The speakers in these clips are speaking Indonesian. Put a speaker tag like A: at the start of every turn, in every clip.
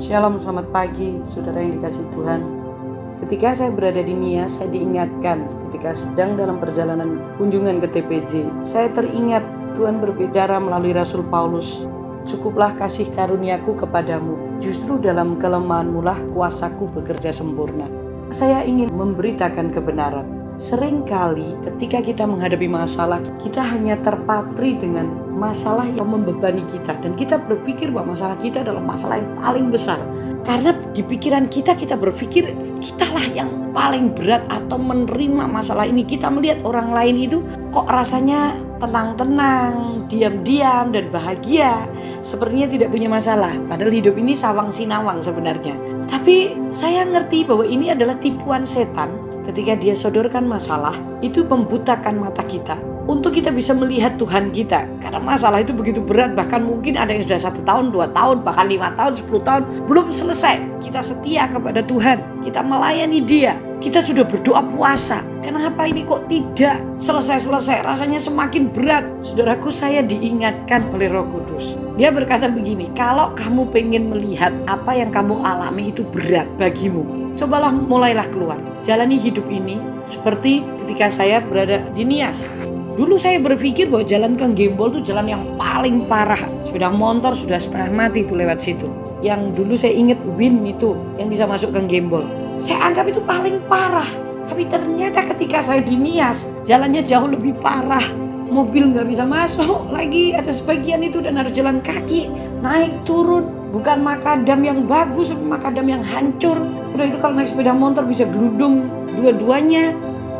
A: Shalom, selamat pagi saudara yang dikasihi Tuhan. Ketika saya berada di Nias, saya diingatkan ketika sedang dalam perjalanan kunjungan ke TPJ. Saya teringat Tuhan berbicara melalui Rasul Paulus, "Cukuplah kasih karuniaku kepadamu, justru dalam kelemahanmu lah kuasaku bekerja sempurna." Saya ingin memberitakan kebenaran. Seringkali ketika kita menghadapi masalah, kita hanya terpatri dengan masalah yang membebani kita, dan kita berpikir bahwa masalah kita adalah masalah yang paling besar. Karena di pikiran kita berpikir kitalah yang paling berat atau menerima masalah ini. Kita melihat orang lain itu kok rasanya tenang-tenang, diam-diam dan bahagia, sepertinya tidak punya masalah. Padahal hidup ini sawang sinawang sebenarnya. Tapi saya ngerti bahwa ini adalah tipuan setan. Ketika dia sodorkan masalah, itu membutakan mata kita untuk kita bisa melihat Tuhan kita. Karena masalah itu begitu berat, bahkan mungkin ada yang sudah 1 tahun, 2 tahun, bahkan 5 tahun, 10 tahun belum selesai. Kita setia kepada Tuhan, kita melayani Dia, kita sudah berdoa puasa. Kenapa ini kok tidak selesai-selesai? Rasanya semakin berat. Saudaraku, saya diingatkan oleh Roh Kudus. Dia berkata begini, kalau kamu pengen melihat apa yang kamu alami itu berat bagimu, cobalah mulailah keluar. Jalani hidup ini seperti ketika saya berada di Nias. Dulu saya berpikir bahwa jalan ke Gembol itu jalan yang paling parah. Sepeda motor sudah setengah mati itu lewat situ. Yang dulu saya ingat Win itu yang bisa masuk ke Gembol. Saya anggap itu paling parah. Tapi ternyata ketika saya di Nias, jalannya jauh lebih parah. Mobil nggak bisa masuk lagi, ada sebagian itu dan harus jalan kaki, naik turun. Bukan makadam yang bagus, tapi makadam yang hancur. Udah itu kalau naik sepeda motor bisa gelundung dua-duanya.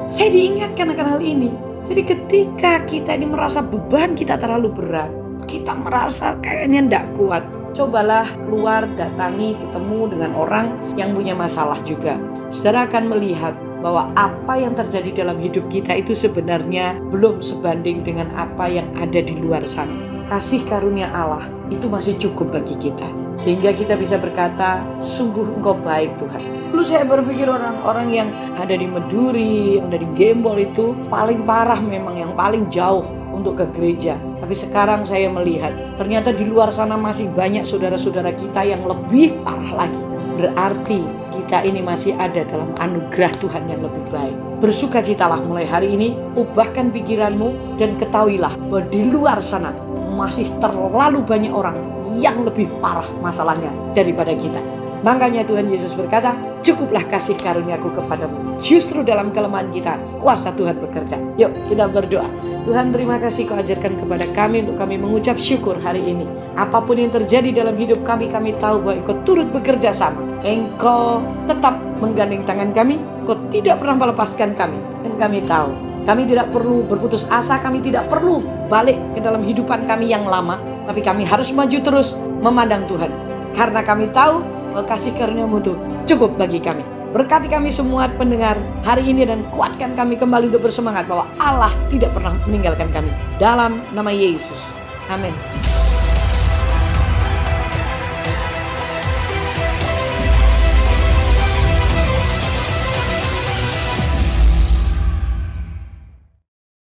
A: Saya diingatkan akan hal ini. Jadi ketika kita ini merasa beban kita terlalu berat, kita merasa kayaknya tidak kuat, cobalah keluar, datangi, ketemu dengan orang yang punya masalah juga. Saudara akan melihat bahwa apa yang terjadi dalam hidup kita itu sebenarnya belum sebanding dengan apa yang ada di luar sana. Kasih karunia Allah itu masih cukup bagi kita, sehingga kita bisa berkata, sungguh Engkau baik Tuhan. Dulu saya berpikir orang-orang yang ada di Meduri, yang ada di Gembol itu paling parah, memang yang paling jauh untuk ke gereja. Tapi sekarang saya melihat ternyata di luar sana masih banyak saudara-saudara kita yang lebih parah lagi. Berarti kita ini masih ada dalam anugerah Tuhan yang lebih baik. Bersukacitalah mulai hari ini, ubahkan pikiranmu dan ketahuilah bahwa di luar sana masih terlalu banyak orang yang lebih parah masalahnya daripada kita. Makanya Tuhan Yesus berkata, cukuplah kasih karuniaku kepadamu, justru dalam kelemahan kita kuasa Tuhan bekerja. Yuk kita berdoa. Tuhan, terima kasih Kau ajarkan kepada kami untuk kami mengucap syukur hari ini. Apapun yang terjadi dalam hidup kami tahu bahwa Engkau turut bekerja sama. Engkau tetap menggandeng tangan kami, Engkau tidak pernah melepaskan kami. Dan kami tahu kami tidak perlu berputus asa, kami tidak perlu balik ke dalam hidupan kami yang lama, tapi kami harus maju terus memandang Tuhan. Karena kami tahu bahwa kasih karunia-Mu itu cukup bagi kami. Berkati kami semua pendengar hari ini dan kuatkan kami kembali untuk bersemangat bahwa Allah tidak pernah meninggalkan kami. Dalam nama Yesus. Amin.